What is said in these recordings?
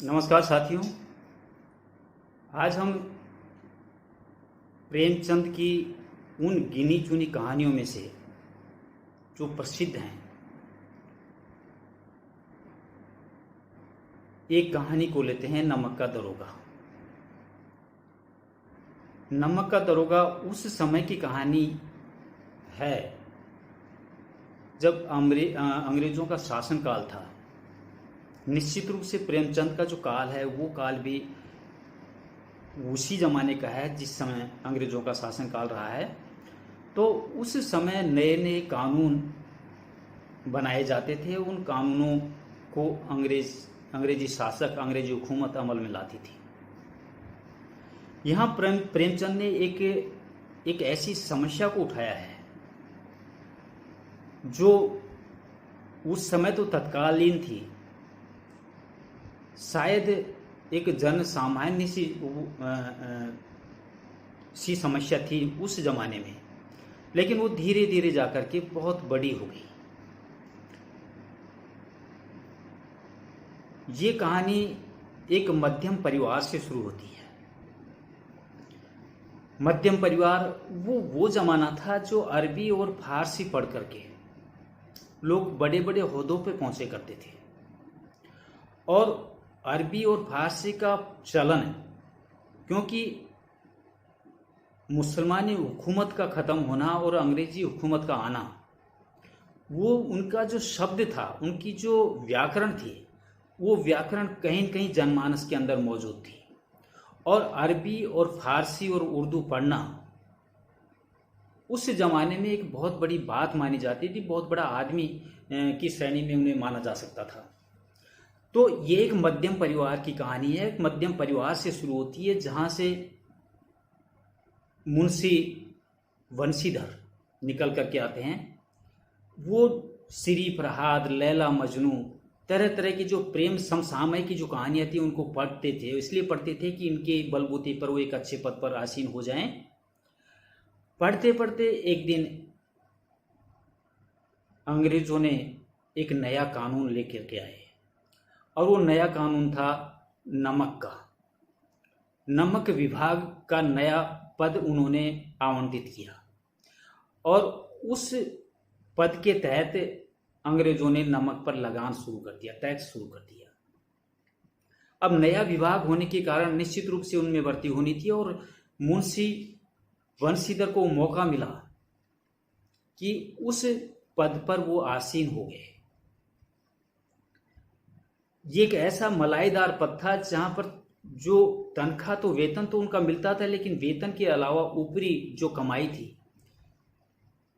नमस्कार साथियों। आज हम प्रेमचंद की उन गिनी चुनी कहानियों में से जो प्रसिद्ध हैं, एक कहानी को लेते हैं, नमक का दरोगा। नमक का दरोगा उस समय की कहानी है जब अंग्रेजों का शासनकाल था। निश्चित रूप से प्रेमचंद का जो काल है वो काल भी उसी जमाने का है जिस समय अंग्रेजों का शासनकाल रहा है। तो उस समय नए नए कानून बनाए जाते थे। उन कानूनों को अंग्रेजी शासक, अंग्रेजी हुकूमत अमल में लाती थी। यहाँ प्रेमचंद ने एक ऐसी समस्या को उठाया है जो उस समय तो तत्कालीन थी, शायद एक जन सामान्य सी समस्या थी उस जमाने में, लेकिन वो धीरे धीरे जाकर के बहुत बड़ी हो गई। ये कहानी एक मध्यम परिवार से शुरू होती है। मध्यम परिवार वो जमाना था जो अरबी और फारसी पढ़ करके लोग बड़े बड़े ओहदों पे पहुंचे करते थे। और अरबी और फारसी का चलन है क्योंकि मुसलमानी हुकूमत का ख़त्म होना और अंग्रेजी हुकूमत का आना, वो उनका जो शब्द था, उनकी जो व्याकरण थी, वो व्याकरण कहीं न कहीं जनमानस के अंदर मौजूद थी। और अरबी और फारसी और उर्दू पढ़ना उस ज़माने में एक बहुत बड़ी बात मानी जाती थी। बहुत बड़ा आदमी की श्रेणी में उन्हें माना जा सकता था। तो ये एक मध्यम परिवार की कहानी है। एक मध्यम परिवार से शुरू होती है जहाँ से मुंशी वंशीधर निकल करके आते हैं। वो श्री प्रहाद, लैला मजनू, तरह तरह की जो प्रेम समसामयिक की जो कहानियाँ थी उनको पढ़ते थे। इसलिए पढ़ते थे कि इनके बलबूते पर वो एक अच्छे पद पर आसीन हो जाएं। पढ़ते पढ़ते एक दिन अंग्रेजों ने एक नया कानून लेकर के आए और वो नया कानून था नमक का। नमक विभाग का नया पद उन्होंने आवंटित किया और उस पद के तहत अंग्रेजों ने नमक पर लगान शुरू कर दिया, टैक्स शुरू कर दिया। अब नया विभाग होने के कारण निश्चित रूप से उनमें भर्ती होनी थी और मुंशी वंशीधर को मौका मिला कि उस पद पर वो आसीन हो गए। ये एक ऐसा मलाईदार पद था जहां पर जो तनख्वाह, तो वेतन तो उनका मिलता था, लेकिन वेतन के अलावा ऊपरी जो कमाई थी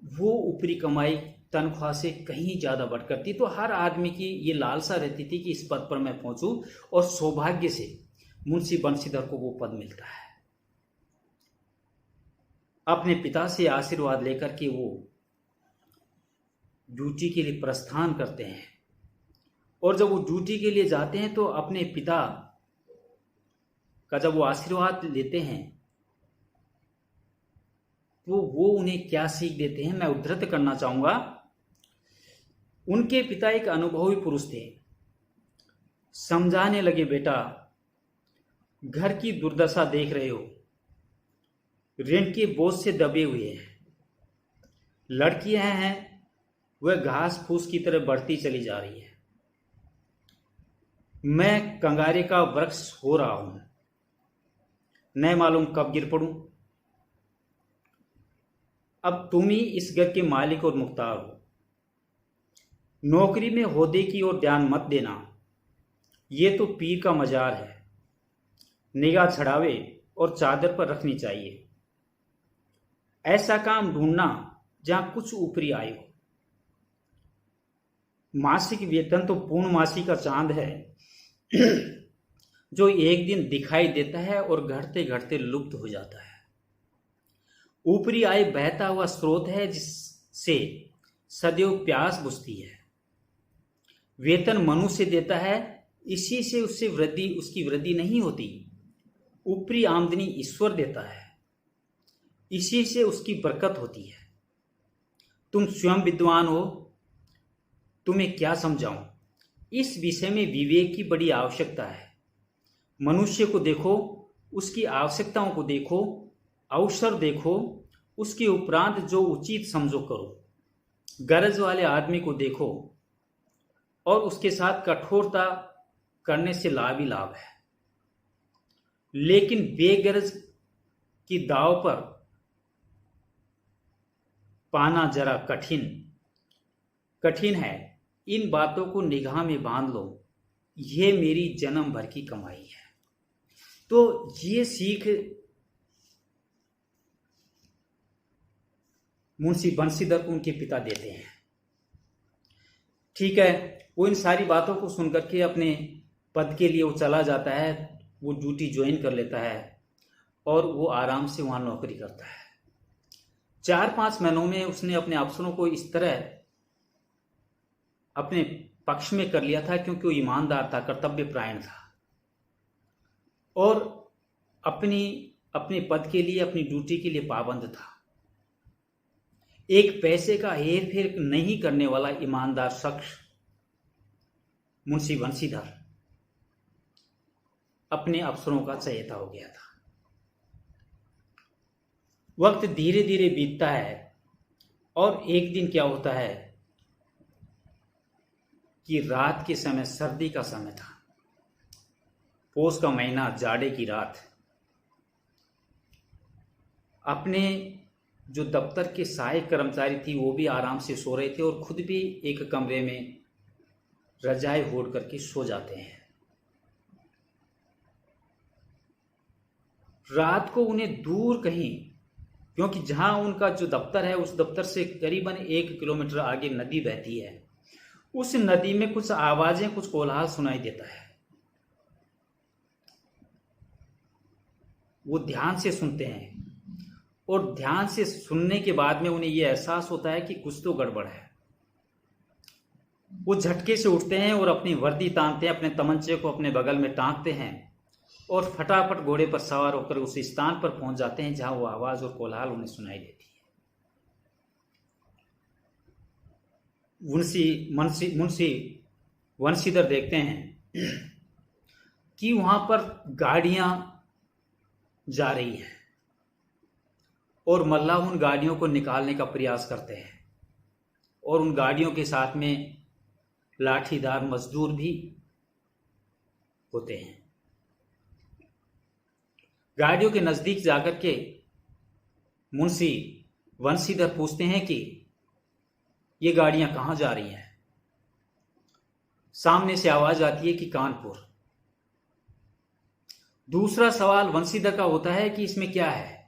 वो ऊपरी कमाई तनख्वाह से कहीं ज़्यादा बढ़कर थी। तो हर आदमी की ये लालसा रहती थी कि इस पद पर मैं पहुंचूं, और सौभाग्य से मुंशी बंशीधर को वो पद मिलता है। अपने पिता से आशीर्वाद लेकर के वो ड्यूटी के लिए प्रस्थान करते हैं। और जब वो ड्यूटी के लिए जाते हैं तो अपने पिता का जब वो आशीर्वाद लेते हैं तो वो उन्हें क्या सीख देते हैं, मैं उद्धृत करना चाहूंगा। उनके पिता एक अनुभवी पुरुष थे। समझाने लगे, बेटा, घर की दुर्दशा देख रहे हो, ऋण के बोझ से दबे हुए हैं। लड़कियां हैं वह घास फूस की तरह बढ़ती चली जा रही है। मैं कंगारे का वृक्ष हो रहा हूं, न मालूम कब गिर पड़ूं। अब तुम ही इस घर के मालिक और मुख्तार हो। नौकरी में ओहदे की ओर ध्यान मत देना, ये तो पीर का मजार है। निगाह छड़ावे और चादर पर रखनी चाहिए। ऐसा काम ढूंढना जहां कुछ ऊपरी आय हो। मासिक वेतन तो पूर्णमासी का चांद है जो एक दिन दिखाई देता है और घटते घटते लुप्त हो जाता है। ऊपरी आय बहता हुआ स्रोत है जिससे सदैव प्यास बुझती है। वेतन मनुष्य देता है, इसी से उसकी वृद्धि नहीं होती। ऊपरी आमदनी ईश्वर देता है, इसी से उसकी बरकत होती है। तुम स्वयं विद्वान हो, तुम्हें क्या समझाऊं। इस विषय में विवेक की बड़ी आवश्यकता है। मनुष्य को देखो, उसकी आवश्यकताओं को देखो, अवसर देखो, उसके उपरांत जो उचित समझो करो। गरज वाले आदमी को देखो और उसके साथ कठोरता करने से लाभ ही लाभ है, लेकिन बेगरज की दाव पर पाना जरा कठिन है। इन बातों को निगाह में बांध लो, ये मेरी जन्म भर की कमाई है। तो ये सीख मुंशी बंशीधर को उनके पिता देते हैं। ठीक है, वो इन सारी बातों को सुनकर के अपने पद के लिए वो चला जाता है, वो ड्यूटी ज्वाइन कर लेता है और वो आराम से वहाँ नौकरी करता है। 4-5 महीनों में उसने अपने अफसरों को इस तरह अपने पक्ष में कर लिया था, क्योंकि वो ईमानदार था, कर्तव्यपरायण था और अपने पद के लिए, अपनी ड्यूटी के लिए पाबंद था। एक पैसे का हेर फेर नहीं करने वाला ईमानदार शख्स मुंशी बंशीधर अपने अफसरों का चहेता हो गया था। वक्त धीरे धीरे बीतता है और एक दिन क्या होता है कि रात के समय, सर्दी का समय था, पौष का महीना, जाड़े की रात, अपने जो दफ्तर के सहायक कर्मचारी थी वो भी आराम से सो रहे थे और खुद भी एक कमरे में रजाई ओढ़ करके सो जाते हैं। रात को उन्हें दूर कहीं, क्योंकि जहां उनका जो दफ्तर है उस दफ्तर से करीबन 1 किलोमीटर आगे नदी बहती है, उस नदी में कुछ आवाजें, कुछ कोलाहल सुनाई देता है। वो ध्यान से सुनते हैं और ध्यान से सुनने के बाद में उन्हें यह एहसास होता है कि कुछ तो गड़बड़ है। वो झटके से उठते हैं और अपनी वर्दी तानते हैं, अपने तमंचे को अपने बगल में टांगते हैं और फटाफट घोड़े पर सवार होकर उस स्थान पर पहुंच जाते हैं जहां वो आवाज और कोलाहल उन्हें सुनाई देती है। मुंशी बंशीधर देखते हैं कि वहां पर गाड़ियां जा रही हैं और मल्लाह उन गाड़ियों को निकालने का प्रयास करते हैं और उन गाड़ियों के साथ में लाठीदार मजदूर भी होते हैं। गाड़ियों के नजदीक जाकर के मुंशी बंशीधर पूछते हैं कि ये गाड़ियां कहां जा रही हैं। सामने से आवाज आती है कि कानपुर। दूसरा सवाल बंशीधर का होता है कि इसमें क्या है।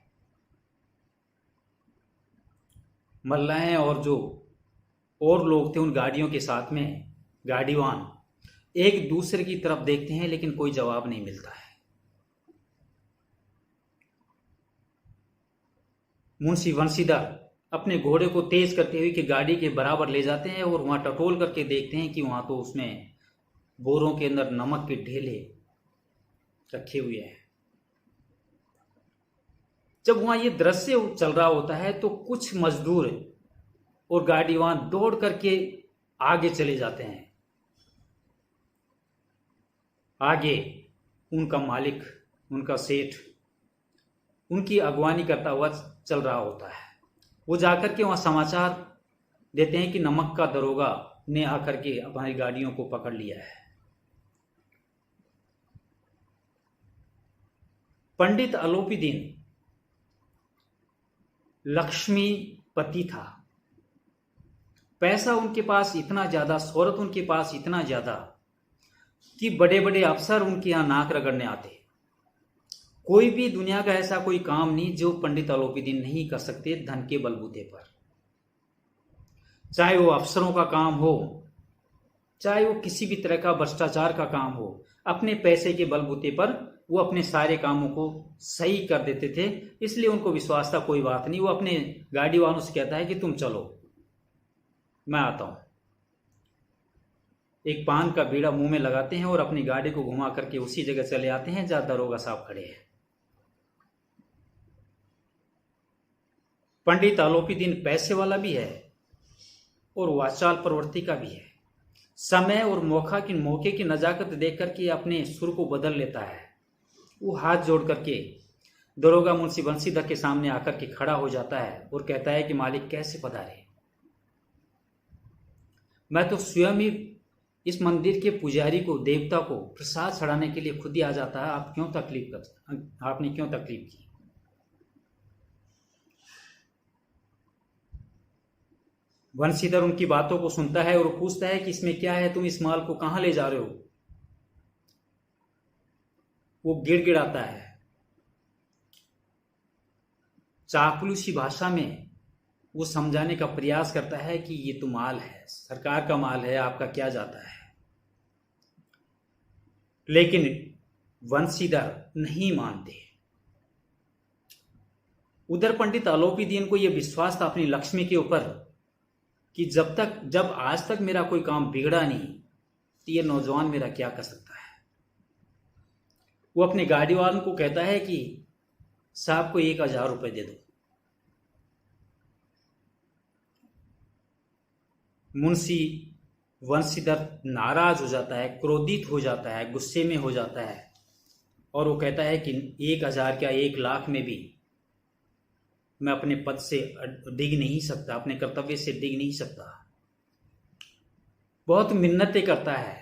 मल्लाहें और जो और लोग थे उन गाड़ियों के साथ में, गाड़ीवान एक दूसरे की तरफ देखते हैं लेकिन कोई जवाब नहीं मिलता है। मुंशी बंशीधर अपने घोड़े को तेज करते हुए कि गाड़ी के बराबर ले जाते हैं और वहां टटोल करके देखते हैं कि वहां तो उसमें बोरों के अंदर नमक के ढेले रखे हुए हैं। जब वहां ये दृश्य चल रहा होता है तो कुछ मजदूर और गाड़ीवान दौड़ करके आगे चले जाते हैं। आगे उनका मालिक, उनका सेठ उनकी अगवानी करता हुआ चल रहा होता है। वो जाकर के वहां समाचार देते हैं कि नमक का दरोगा ने आकर के हमारी गाड़ियों को पकड़ लिया है। पंडित अलोपीदीन लक्ष्मीपति था। पैसा उनके पास इतना ज्यादा, शोहरत उनके पास इतना ज्यादा कि बड़े बड़े अफसर उनके यहां नाक रगड़ने आते। कोई भी दुनिया का ऐसा कोई काम नहीं जो पंडित अलोपीदीन नहीं कर सकते धन के बलबूते पर। चाहे वो अफसरों का काम हो, चाहे वो किसी भी तरह का भ्रष्टाचार का काम हो, अपने पैसे के बलबूते पर वो अपने सारे कामों को सही कर देते थे। इसलिए उनको विश्वास था कोई बात नहीं। वो अपने गाड़ी वालों से कहता है कि तुम चलो, मैं आता हूं। एक पान का बीड़ा मुंह में लगाते हैं और अपनी गाड़ी को घुमा करके उसी जगह चले आते हैं जहां दरोगा साहब खड़े हैं। पंडित अलोपीदीन पैसे वाला भी है और वाचाल प्रवृत्ति का भी है। समय और मौके की नजाकत देख करके अपने सुर को बदल लेता है वो हाथ जोड़ करके दरोगा मुंशी बंशीधर के सामने आकर के खड़ा हो जाता है और कहता है कि मालिक कैसे पधारे। मैं तो स्वयं ही इस मंदिर के पुजारी को, देवता को प्रसाद चढ़ाने के लिए खुद ही आ जाता है, आपने क्यों तकलीफ की। बंशीधर उनकी बातों को सुनता है और पूछता है कि इसमें क्या है, तुम इस माल को कहां ले जा रहे हो। वो गिड़गिड़ाता है, चापलूसी भाषा में वो समझाने का प्रयास करता है कि ये तो माल है, सरकार का माल है, आपका क्या जाता है। लेकिन बंशीधर नहीं मानते। उधर पंडित आलोपीदीन को यह विश्वास था अपनी लक्ष्मी के ऊपर कि जब आज तक मेरा कोई काम बिगड़ा नहीं, तो ये नौजवान मेरा क्या कर सकता है। वो अपने गाड़ी वालों को कहता है कि साहब को 1000 रुपए दे दो। मुंशी बंशीधर नाराज हो जाता है, क्रोधित हो जाता है, गुस्से में हो जाता है और वो कहता है कि 1000 क्या 1 लाख में भी मैं अपने पद से डिग नहीं सकता, अपने कर्तव्य से डिग नहीं सकता। बहुत मिन्नतें करता है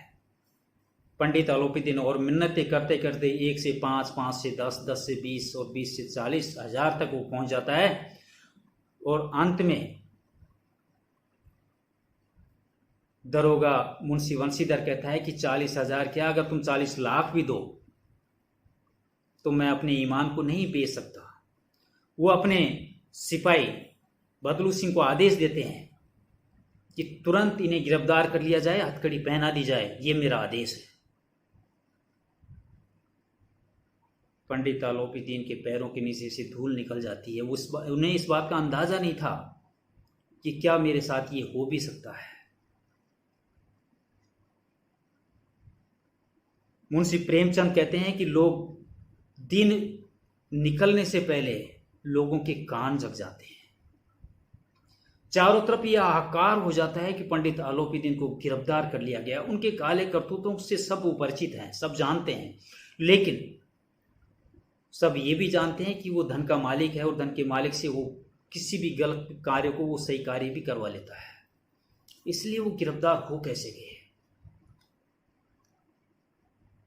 पंडित आलोपीदीन और मिन्नतें करते करते 1 से 5, 5 से 10, 10 से 20 और 20 से 40 हजार तक वो पहुंच जाता है। और अंत में दरोगा मुंशी बंशीधर कहता है कि 40,000 क्या, अगर तुम 40 लाख भी दो तो मैं अपने ईमान को नहीं बेच सकता। वो अपने सिपाही बदलू सिंह को आदेश देते हैं कि तुरंत इन्हें गिरफ्तार कर लिया जाए, हथकड़ी पहना दी जाए, ये मेरा आदेश है। पंडित आलोपीदीन के पैरों के नीचे से धूल निकल जाती है। उन्हें इस बात का अंदाजा नहीं था कि क्या मेरे साथ ये हो भी सकता है। मुंशी प्रेमचंद कहते हैं कि लोग दिन निकलने से पहले लोगों के कान जग जाते हैं। चारों तरफ यह हाहाकार हो जाता है कि पंडित आलोपीदीन को गिरफ्तार कर लिया गया। उनके काले करतूतों से सब परिचित हैं, सब जानते हैं, लेकिन सब ये भी जानते हैं कि वो धन का मालिक है और धन के मालिक से वो किसी भी गलत कार्य को वो सही कार्य भी करवा लेता है। इसलिए वो गिरफ्तार हो कैसे गए।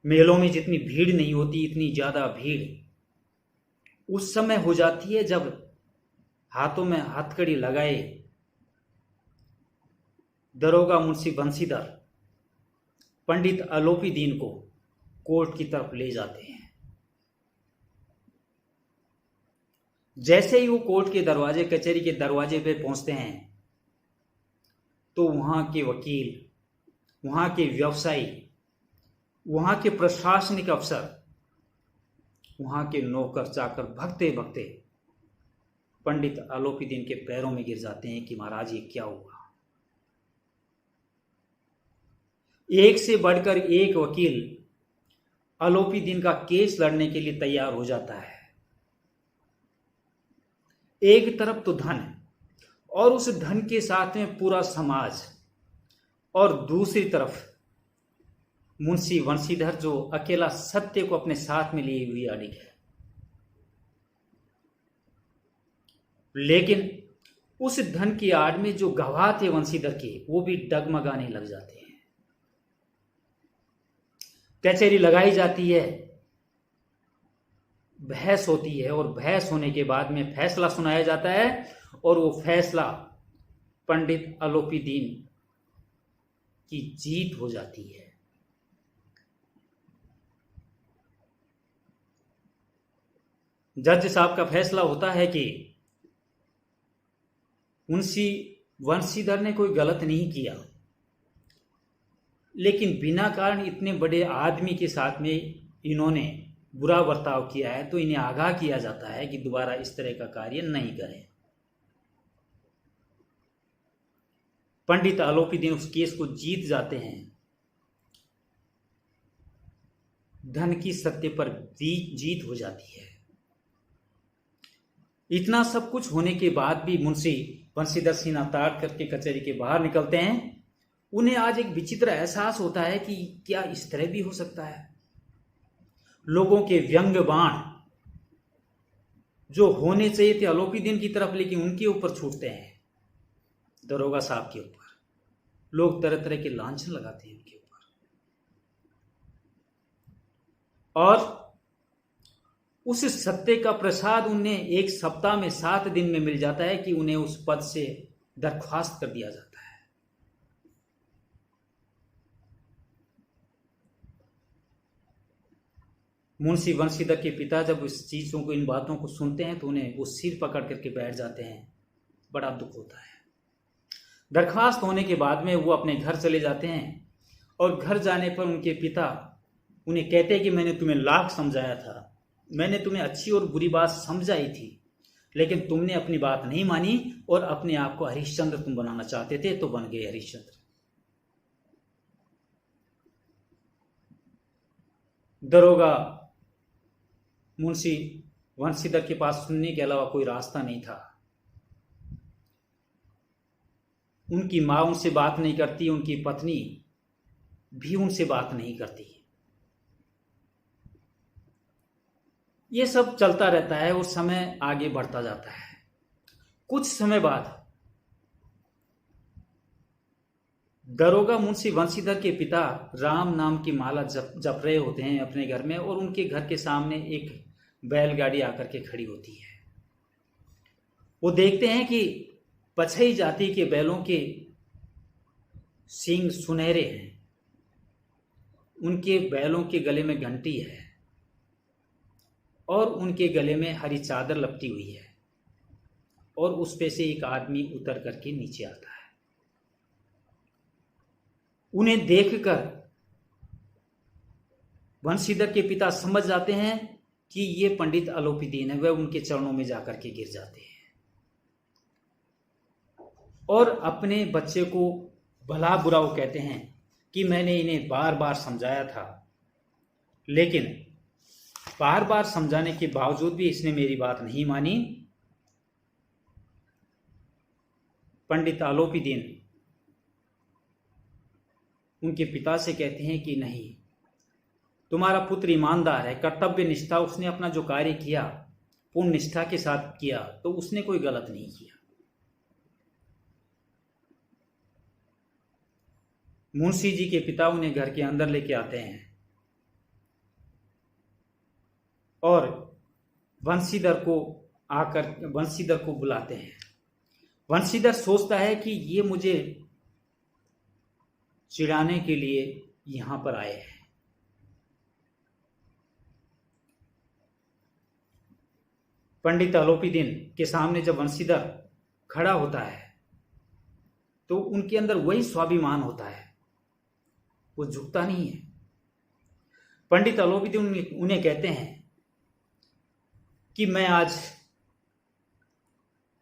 मेलों में जितनी भीड़ नहीं होती, इतनी ज्यादा भीड़ उस समय हो जाती है जब हाथों में हथकड़ी लगाए दरोगा मुंशी बंशीधर पंडित आलोपीदीन को कोर्ट की तरफ ले जाते हैं। जैसे ही वो कोर्ट के दरवाजे, कचहरी के दरवाजे पे पहुंचते हैं तो वहां के वकील, वहां के व्यवसायी, वहां के प्रशासनिक अफसर, वहां के नौकर चाकर भगते भगते पंडित आलोपीदीन के पैरों में गिर जाते हैं कि महाराज ये क्या हुआ। एक से बढ़कर एक वकील आलोपीदीन का केस लड़ने के लिए तैयार हो जाता है। एक तरफ तो धन और उस धन के साथ में पूरा समाज, और दूसरी तरफ मुंशी बंशीधर जो अकेला सत्य को अपने साथ में लिए हुए अडिग है। लेकिन उस धन की आड़ में जो गवाह थे बंशीधर के, वो भी डगमगाने लग जाते हैं। कचहरी लगाई जाती है, बहस होती है और बहस होने के बाद में फैसला सुनाया जाता है और वो फैसला पंडित आलोपीदीन की जीत हो जाती है। जज साहब का फैसला होता है कि मुंशी बंशीधर ने कोई गलत नहीं किया, लेकिन बिना कारण इतने बड़े आदमी के साथ में इन्होंने बुरा बर्ताव किया है, तो इन्हें आगाह किया जाता है कि दोबारा इस तरह का कार्य नहीं करें। पंडित आलोपीदीन उस केस को जीत जाते हैं। धन की सत्य पर जीत हो जाती है। इतना सब कुछ होने के बाद भी मुंशी बंशीधर सीना ताड़ करके कचहरी के बाहर निकलते हैं। उन्हें आज एक विचित्र एहसास होता है कि क्या इस तरह भी हो सकता है। लोगों के व्यंग बाण जो होने चाहिए थे आलोपीदीन की तरफ, लेकिन उनके ऊपर छूटते हैं, दरोगा साहब के ऊपर। लोग तरह तरह के लांछन लगाते हैं उनके ऊपर, और उस सत्य का प्रसाद उन्हें एक सप्ताह में 7 दिन में मिल जाता है कि उन्हें उस पद से दरख्वास्त कर दिया जाता है। मुंशी बंशीधर के पिता जब इस चीजों को, इन बातों को सुनते हैं तो उन्हें वो सिर पकड़ करके बैठ जाते हैं। बड़ा दुख होता है। दरख्वास्त होने के बाद में वो अपने घर चले जाते हैं, और घर जाने पर उनके पिता उन्हें कहते हैं कि मैंने तुम्हें लाख समझाया था, मैंने तुम्हें अच्छी और बुरी बात समझाई थी, लेकिन तुमने अपनी बात नहीं मानी और अपने आप को हरिश्चंद्र तुम बनाना चाहते थे, तो बन गए हरिश्चंद्र। दरोगा मुंशी बंशीधर के पास सुनने के अलावा कोई रास्ता नहीं था। उनकी मां उनसे बात नहीं करती, उनकी पत्नी भी उनसे बात नहीं करती। ये सब चलता रहता है और समय आगे बढ़ता जाता है। कुछ समय बाद दरोगा मुंशी बंशीधर के पिता राम नाम की माला जप रहे होते हैं अपने घर में, और उनके घर के सामने एक बैलगाड़ी आकर के खड़ी होती है। वो देखते हैं कि पछई जाति के बैलों के सींग सुनहरे हैं, उनके बैलों के गले में घंटी है और उनके गले में हरी चादर लपटी हुई है, और उस पे से एक आदमी उतर करके नीचे आता है। उन्हें देखकर बंशीधर के पिता समझ जाते हैं कि ये पंडित आलोपीदीन है। वह उनके चरणों में जाकर के गिर जाते हैं और अपने बच्चे को भला बुरा वो कहते हैं कि मैंने इन्हें बार बार समझाया था, लेकिन बार बार समझाने के बावजूद भी इसने मेरी बात नहीं मानी। पंडित आलोपीदीन उनके पिता से कहते हैं कि नहीं, तुम्हारा पुत्र ईमानदार है, कर्तव्य निष्ठा, उसने अपना जो कार्य किया पूर्ण निष्ठा के साथ किया, तो उसने कोई गलत नहीं किया। मुंशी जी के पिता उन्हें घर के अंदर लेके आते हैं और बंशीधर को बुलाते हैं। बंशीधर सोचता है कि ये मुझे चिढ़ाने के लिए यहां पर आए हैं। पंडित आलोपीदीन के सामने जब बंशीधर खड़ा होता है तो उनके अंदर वही स्वाभिमान होता है, वो झुकता नहीं है। पंडित आलोपीदीन उन्हें कहते हैं कि मैं आज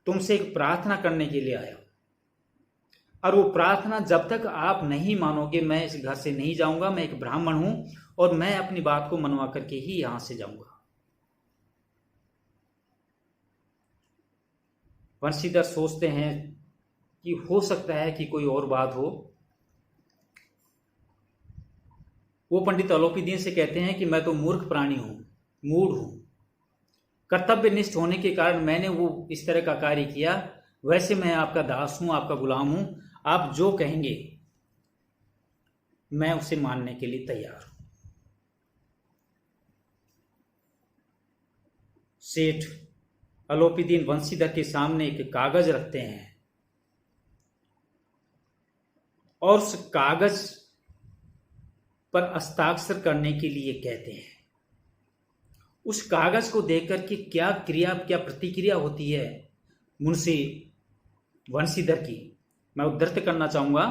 तुमसे एक प्रार्थना करने के लिए आया हूं, और वो प्रार्थना जब तक आप नहीं मानोगे मैं इस घर से नहीं जाऊंगा। मैं एक ब्राह्मण हूं और मैं अपनी बात को मनवा करके ही यहां से जाऊंगा। बंशीधर सोचते हैं कि हो सकता है कि कोई और बात हो। वो पंडित आलोपीदीन से कहते हैं कि मैं तो मूर्ख प्राणी हूं, मूढ़ हूं, कर्तव्यनिष्ठ होने के कारण मैंने वो इस तरह का कार्य किया। वैसे मैं आपका दास हूं, आपका गुलाम हूं, आप जो कहेंगे मैं उसे मानने के लिए तैयार हूं। सेठ आलोपीदीन बंशीधर के सामने एक कागज रखते हैं और उस कागज पर हस्ताक्षर करने के लिए कहते हैं। उस कागज को देखकर कि क्या प्रतिक्रिया होती है मुंशी बंशीधर की, मैं उद्धृत करना चाहूंगा।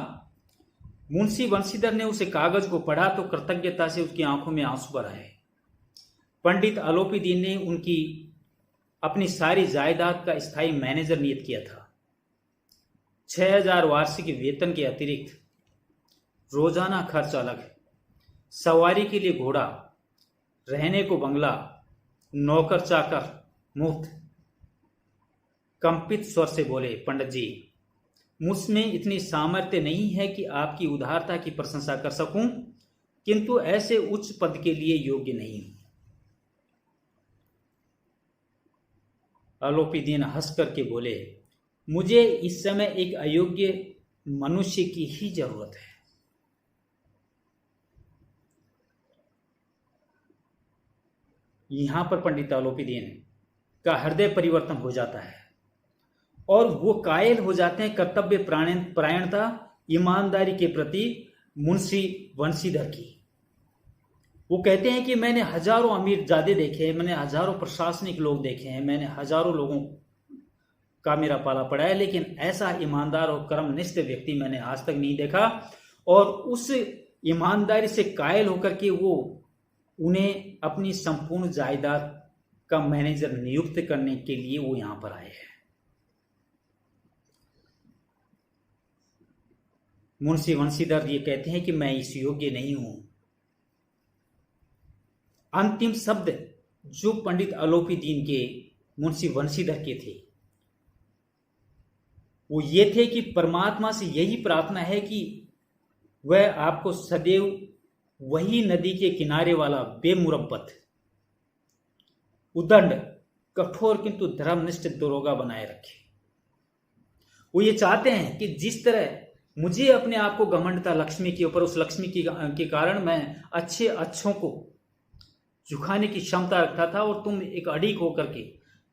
मुंशी बंशीधर ने उस कागज को पढ़ा तो कृतज्ञता से उसकी आंखों में आंसू भर आए। पंडित आलोपीदीन ने उनकी अपनी सारी जायदाद का स्थायी मैनेजर नियुक्त किया था। 6,000 वार्षिक वेतन के अतिरिक्त रोजाना खर्च अलग, सवारी के लिए घोड़ा, रहने को बंगला, नौकर चाकर मुफ्त। कंपित स्वर से बोले, पंडित जी, मुझमें इतनी सामर्थ्य नहीं है कि आपकी उदारता की प्रशंसा कर सकूं, किंतु ऐसे उच्च पद के लिए योग्य नहीं हूं। आलोपी दीन हंस करके बोले, मुझे इस समय एक अयोग्य मनुष्य की ही जरूरत है। यहां पर पंडित आलोपी दीन का हृदय परिवर्तन हो जाता है और वो कायल हो जाते हैं कर्तव्य परायणता, ईमानदारी के प्रति मुंशी बंशीधर की। वो कहते हैं कि मैंने हजारों अमीरजादे देखे हैं, मैंने हजारों प्रशासनिक लोग देखे हैं, मैंने हजारों लोगों का मेरा पाला पड़ा है, लेकिन ऐसा ईमानदार और कर्मनिष्ठ व्यक्ति मैंने आज तक नहीं देखा। और उस ईमानदारी से कायल होकर के वो उन्हें अपनी संपूर्ण जायदाद का मैनेजर नियुक्त करने के लिए वो यहां पर आए हैं। मुंशी बंशीधर ये कहते हैं कि मैं इस योग्य नहीं हूं। अंतिम शब्द जो पंडित आलोपी दीन के मुंशी बंशीधर के थे वो ये थे कि परमात्मा से यही प्रार्थना है कि वह आपको सदैव वही नदी के किनारे वाला बेमुरब्बत, उदंड, कठोर किंतु धर्मनिष्ठ दरोगा बनाए रखे। वो ये चाहते हैं कि जिस तरह मुझे अपने आप को घमंड था लक्ष्मी के ऊपर, उस लक्ष्मी के कारण मैं अच्छों को झुकाने की क्षमता रखता था और तुम एक अड़ीक होकर के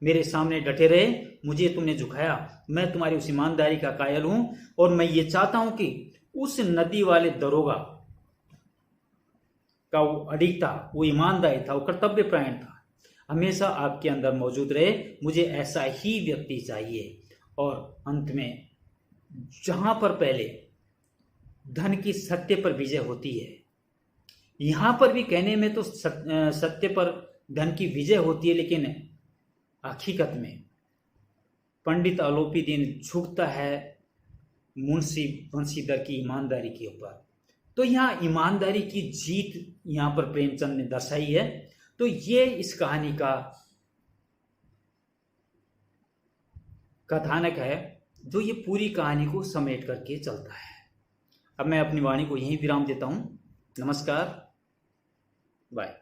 मेरे सामने डटे रहे, मुझे तुमने झुकाया, मैं तुम्हारी उस ईमानदारी का कायल हूं। और मैं ये चाहता हूं कि उस नदी वाले दरोगा का वो अड़ीक था, वो ईमानदारी था, वो कर्तव्य परायण था, हमेशा आपके अंदर मौजूद रहे। मुझे ऐसा ही व्यक्ति चाहिए। और अंत में जहां पर पहले धन की सत्य पर विजय होती है, यहां पर भी कहने में तो सत्य पर धन की विजय होती है, लेकिन हकीकत में पंडित आलोपी दीन झुकता है मुंशी बंशीधर की ईमानदारी के ऊपर। तो यहाँ ईमानदारी की जीत यहाँ पर प्रेमचंद ने दर्शाई है। तो ये इस कहानी का कथानक है जो ये पूरी कहानी को समेट करके चलता है। अब मैं अपनी वाणी को यहीं विराम देता हूं। नमस्कार, बाय।